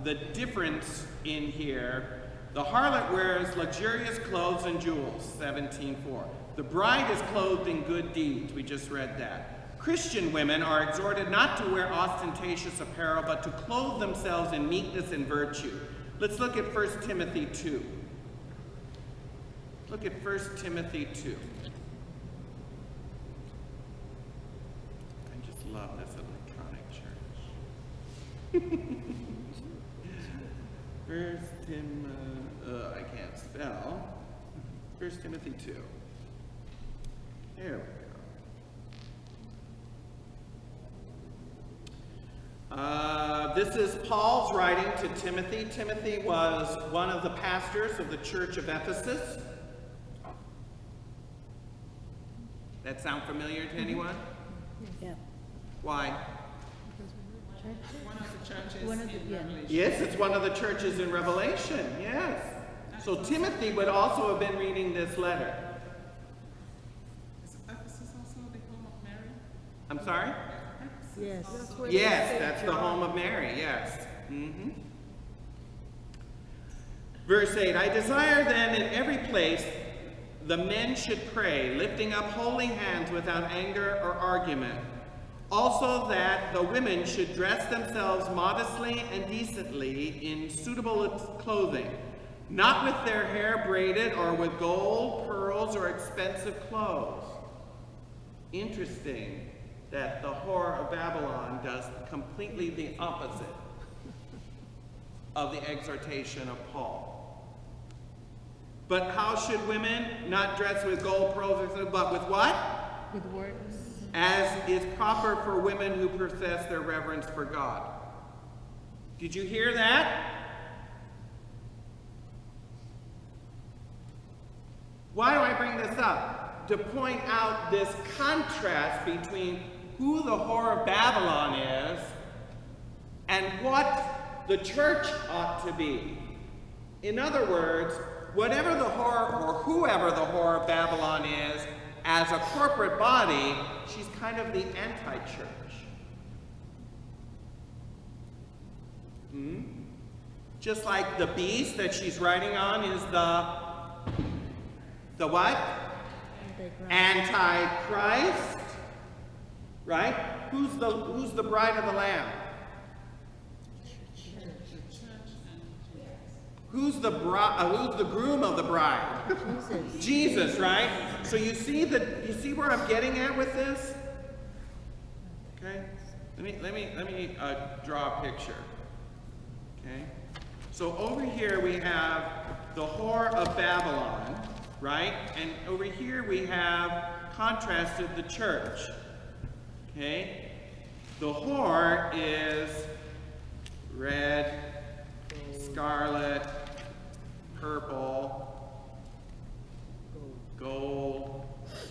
the difference in here. The harlot wears luxurious clothes and jewels, 17:4. The bride is clothed in good deeds, we just read that. Christian women are exhorted not to wear ostentatious apparel, but to clothe themselves in meekness and virtue. Let's look at 1 Timothy 2. Look at 1 Timothy 2. I just love this electronic church. I can't spell. 1 Timothy 2. There we go. This is Paul's writing to Timothy. Timothy was one of the pastors of the church of Ephesus. That sound familiar to anyone? Yeah. Why? One of the churches in Revelation. Yes, it's one of the churches in Revelation, yes. So Timothy would also have been reading this letter. Is Ephesus also the home of Mary? I'm sorry? Yes. Yes, that's the home of Mary, yes. Verse 8, I desire then in every place the men should pray, lifting up holy hands without anger or argument. Also that the women should dress themselves modestly and decently in suitable clothing, not with their hair braided or with gold, pearls, or expensive clothes. Interesting that the whore of Babylon does completely the opposite of the exhortation of Paul. But how should women not dress with gold, pearls, but with what? With words. As is proper for women who profess their reverence for God. Did you hear that? Why do I bring this up? To point out this contrast between who the whore of Babylon is and what the church ought to be. In other words, whatever the whore or whoever the whore of Babylon is, as a corporate body, she's kind of the anti-church. Just like the beast that she's riding on is the what? Antichrist. Right? Who's the bride of the Lamb? Who's the groom of the bride? Jesus. Jesus, right? So you see where I'm getting at with this? Okay? Let me draw a picture. Okay? So over here we have the whore of Babylon, right? And over here we have contrasted the church. Okay? The whore is red, scarlet, purple, gold,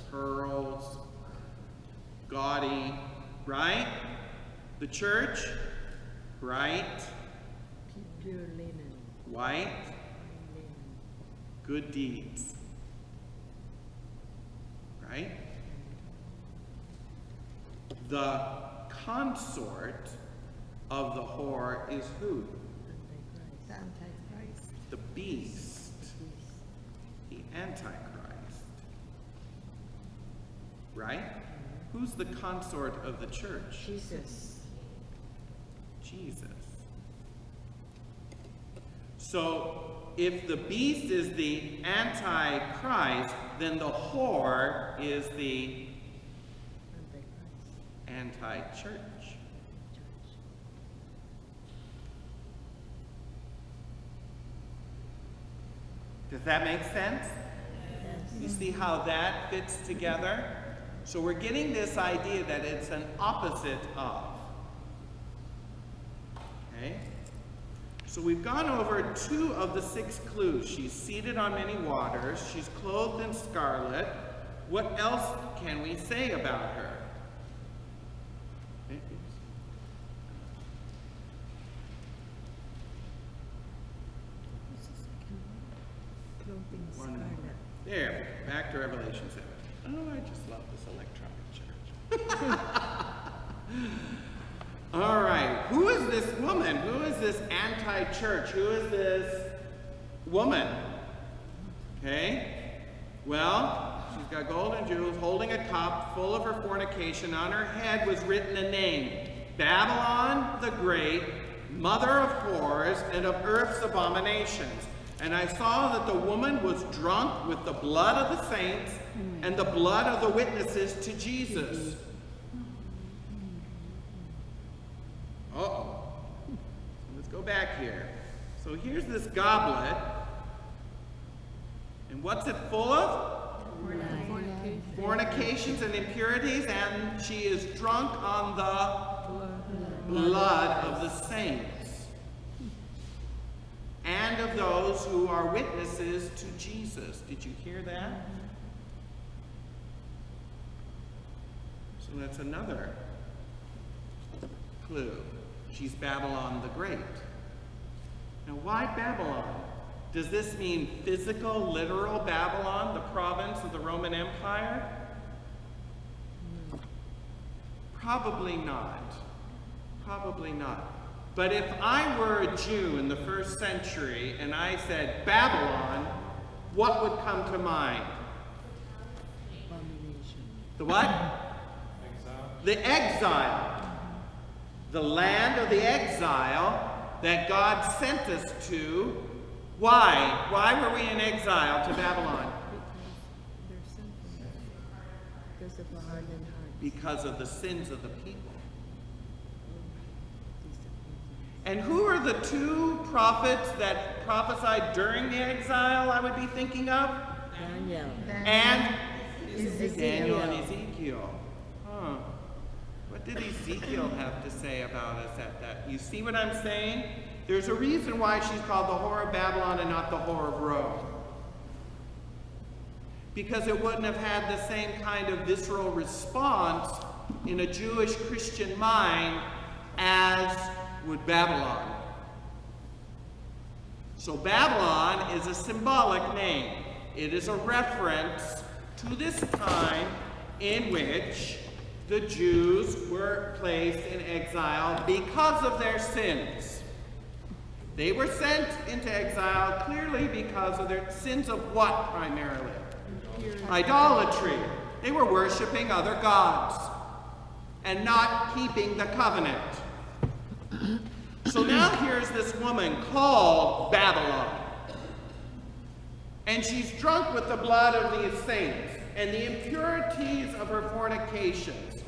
pearls, gaudy, right? The church, bright, Pure linen. white, good deeds, right? The consort of the whore is who? The Antichrist. The beast, the Antichrist, right? Who's the consort of the church? Jesus. Jesus. So, if the beast is the Antichrist, then the whore is the anti-church. Does that make sense? Yes. You see how that fits together? So we're getting this idea that it's an opposite of. Okay? So we've gone over 2 of the 6 clues. She's seated on many waters. She's clothed in scarlet. What else can we say about her? There, back to Revelation 7. Oh, I just love this electronic church. All right, who is this woman? Who is this anti-church? Who is this woman? Okay? Well, she's got gold and jewels, holding a cup full of her fornication. On her head was written a name, Babylon the Great, mother of whores and of earth's abominations. And I saw that the woman was drunk with the blood of the saints and the blood of the witnesses to Jesus. Uh-oh. Let's go back here. So here's this goblet. And what's it full of? Fornications and impurities, and she is drunk on the blood of the saints and of those who are witnesses to Jesus. Did you hear that? So that's another clue. She's Babylon the Great. Now, why Babylon? Does this mean physical, literal Babylon, the province of the Roman Empire? Probably not. Probably not. But if I were a Jew in the 1st century and I said Babylon, what would come to mind? The what? Exile. The exile. The land of the exile that God sent us to. Why? Why were we in exile to Babylon? Because of the sins of the people. And who are the 2 prophets that prophesied during the exile I would be thinking of? Daniel. And Daniel and Ezekiel. Huh. What did Ezekiel have to say about us at that? You see what I'm saying? There's a reason why she's called the whore of Babylon and not the whore of Rome. Because it wouldn't have had the same kind of visceral response in a Jewish Christian mind as would Babylon. So Babylon is a symbolic name. It is a reference to this time in which the Jews were placed in exile because of their sins. They were sent into exile clearly because of their sins of what primarily? Idolatry. They were worshiping other gods and not keeping the covenant. So now here's this woman called Babylon. And she's drunk with the blood of the saints and the impurities of her fornications.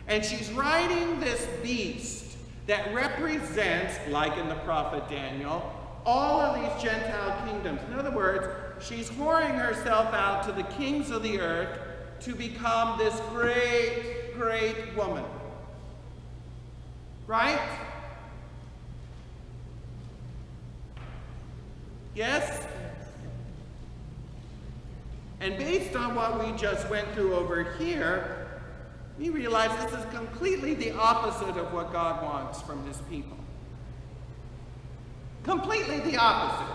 And she's riding this beast that represents, like in the prophet Daniel, all of these Gentile kingdoms. In other words, she's whoring herself out to the kings of the earth to become this great, great woman. Right? Yes? And based on what we just went through over here, we realize this is completely the opposite of what God wants from his people. Completely the opposite.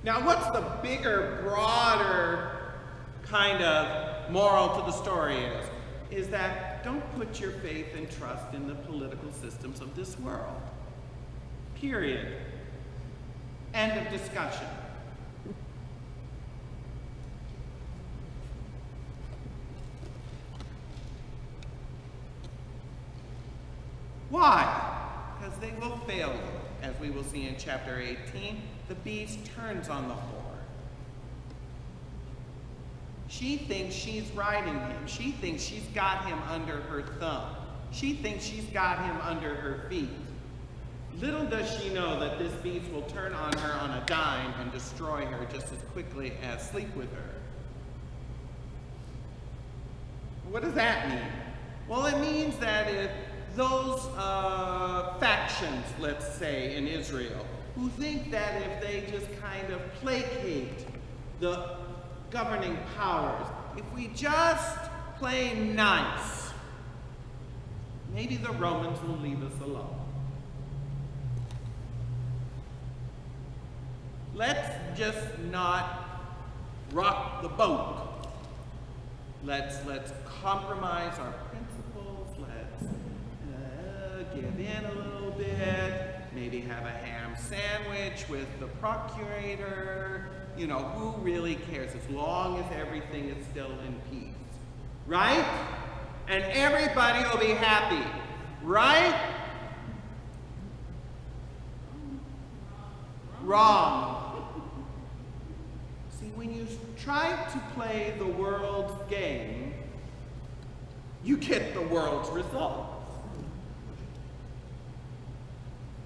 Now, what's the bigger, broader kind of moral to the story is that don't put your faith and trust in the political systems of this world. Period. End of discussion. Why? Because they will fail you. As we will see in chapter 18, the beast turns on the whore. She thinks she's riding him. She thinks she's got him under her thumb. She thinks she's got him under her feet. Little does she know that this beast will turn on her on a dime and destroy her just as quickly as sleep with her. What does that mean? Well, it means that if those factions, let's say, in Israel, who think that if they just kind of placate the governing powers, if we just play nice, maybe the Romans will leave us alone. Let's just not rock the boat. Let's compromise our principles. Let's give in a little bit, maybe have a ham sandwich with the procurator. You know, who really cares as long as everything is still in peace, right? And everybody will be happy, right? Wrong. See, when you try to play the world's game, you get the world's results.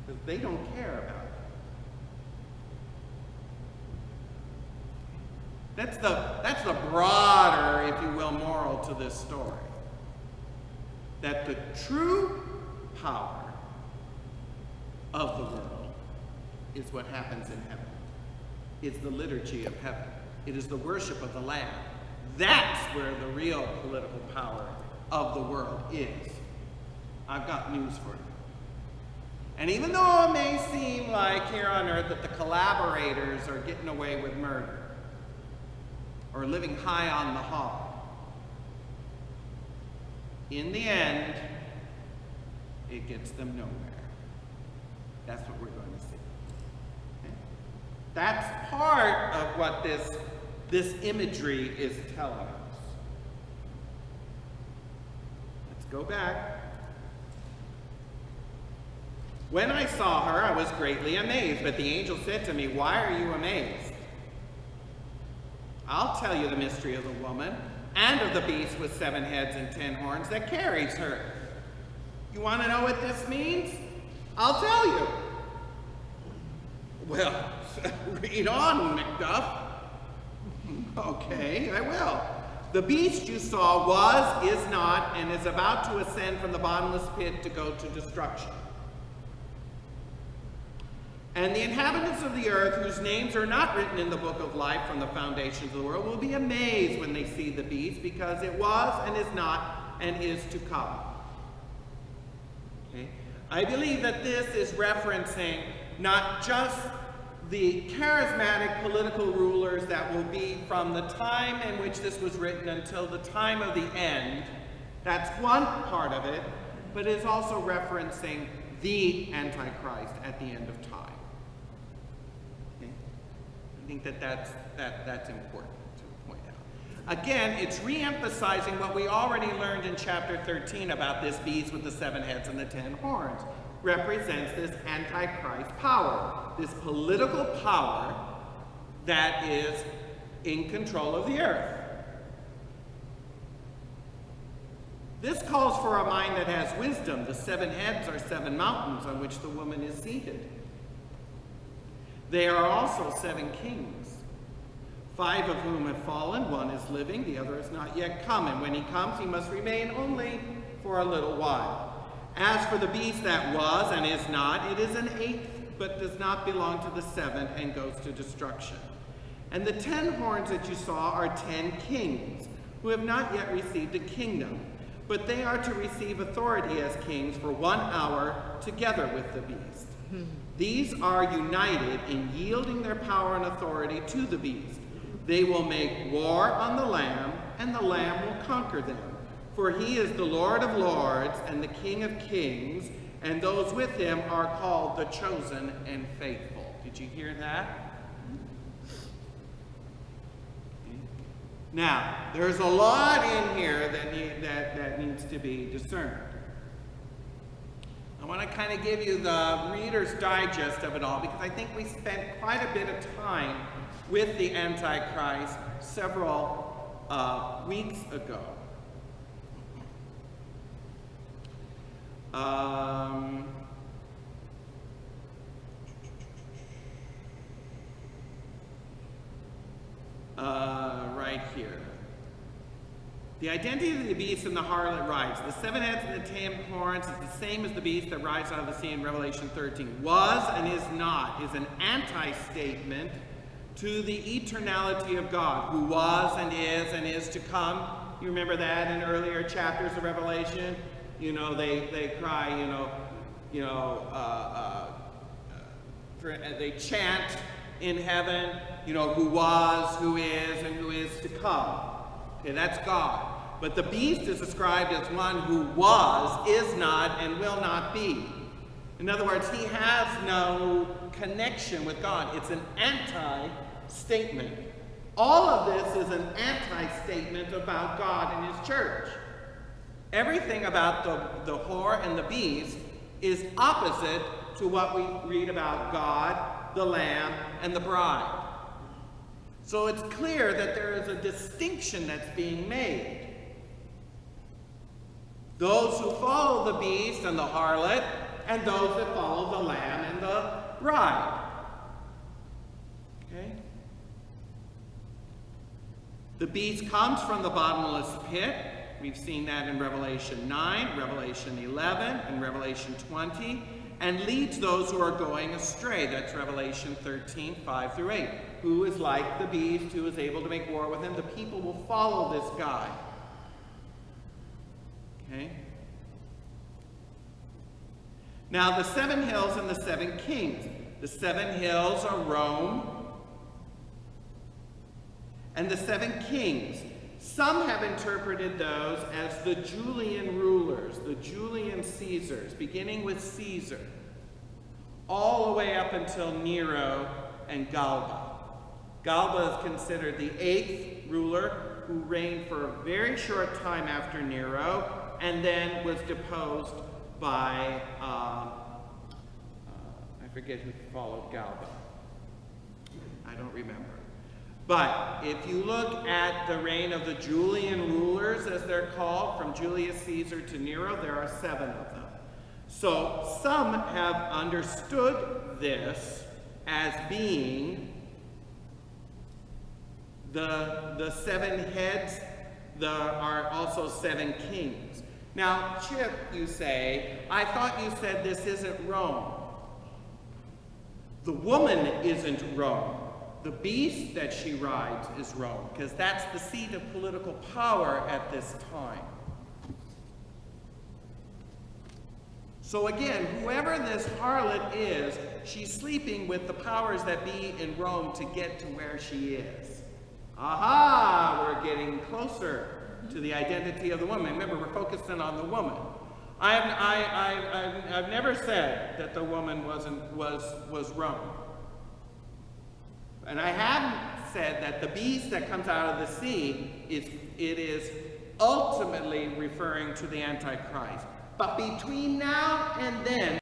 Because they don't care about it. That's the broader, if you will, moral to this story. That the true power of the world is what happens in heaven. It's the liturgy of heaven. It is the worship of the Lamb. That's where the real political power of the world is. I've got news for you. And even though it may seem like here on earth that the collaborators are getting away with murder or living high on the hog, in the end, it gets them nowhere. That's what we're going to see. Okay? That's part of what this imagery is telling us. Let's go back. When I saw her, I was greatly amazed, but the angel said to me, "Why are you amazed? I'll tell you the mystery of the woman and of the beast with 7 heads and 10 horns that carries her." You want to know what this means? I'll tell you. Well, read on, Macduff. Okay, I will. The beast you saw was, is not, and is about to ascend from the bottomless pit to go to destruction. And the inhabitants of the earth, whose names are not written in the book of life from the foundations of the world, will be amazed when they see the beast, because it was and is not and is to come. Okay? I believe that this is referencing not just the charismatic political rulers that will be from the time in which this was written until the time of the end. That's one part of it, but it is also referencing the Antichrist at the end of time. I think that's important to point out. Again, it's re-emphasizing what we already learned in chapter 13 about this beast with the 7 heads and the 10 horns. Represents this Antichrist power, this political power that is in control of the earth. This calls for a mind that has wisdom. The 7 heads are 7 mountains on which the woman is seated. They are also 7 kings, 5 of whom have fallen. 1 is living, the other is not yet come. And when he comes, he must remain only for a little while. As for the beast that was and is not, it is an 8th, but does not belong to the 7th and goes to destruction. And the 10 horns that you saw are 10 kings, who have not yet received a kingdom, but they are to receive authority as kings for 1 hour together with the beast. These are united in yielding their power and authority to the beast. They will make war on the Lamb, and the Lamb will conquer them. For he is the Lord of lords and the King of kings, and those with him are called the chosen and faithful. Did you hear that? Now, there's a lot in here that needs to be discerned. I want to kind of give you the Reader's Digest of it all, because I think we spent quite a bit of time with the Antichrist several weeks ago. Right here. The identity of the beast and the harlot rides. The 7 heads and the 10 horns is the same as the beast that rides out of the sea in Revelation 13. Was and is not is an anti-statement to the eternality of God, who was and is to come. You remember that in earlier chapters of Revelation? You know, they cry, they chant in heaven, who was, who is, and who is to come. Okay, that's God. But the beast is described as one who was, is not, and will not be. In other words, he has no connection with God. It's an anti-statement. All of this is an anti-statement about God and his church. Everything about the whore and the beast is opposite to what we read about God, the Lamb, and the bride. So it's clear that there is a distinction that's being made. Those who follow the beast and the harlot, and those that follow the Lamb and the bride. Okay? The beast comes from the bottomless pit. We've seen that in Revelation 9, Revelation 11, and Revelation 20, and leads those who are going astray. That's Revelation 13, 5 through 8. Who is like the beast, who is able to make war with him? The people will follow this guy. Okay? Now, the 7 hills and the 7 kings. The 7 hills are Rome, and the 7 kings. Some have interpreted those as the Julian rulers, the Julian Caesars, beginning with Caesar, all the way up until Nero and Galba. Galba is considered the 8th ruler who reigned for a very short time after Nero and then was deposed by, I forget who followed Galba. I don't remember. But if you look at the reign of the Julian rulers, as they're called, from Julius Caesar to Nero, there are 7 of them. So some have understood this as being the 7 heads, are also 7 kings. Now, Chip, you say, I thought you said this isn't Rome. The woman isn't Rome. The beast that she rides is Rome, because that's the seat of political power at this time. So again, whoever this harlot is, she's sleeping with the powers that be in Rome to get to where she is. Aha! We're getting closer to the identity of the woman. Remember, we're focusing on the woman. I've never said that the woman was Rome. And I haven't said that the beast that comes out of the sea is ultimately referring to the Antichrist. But between now and then,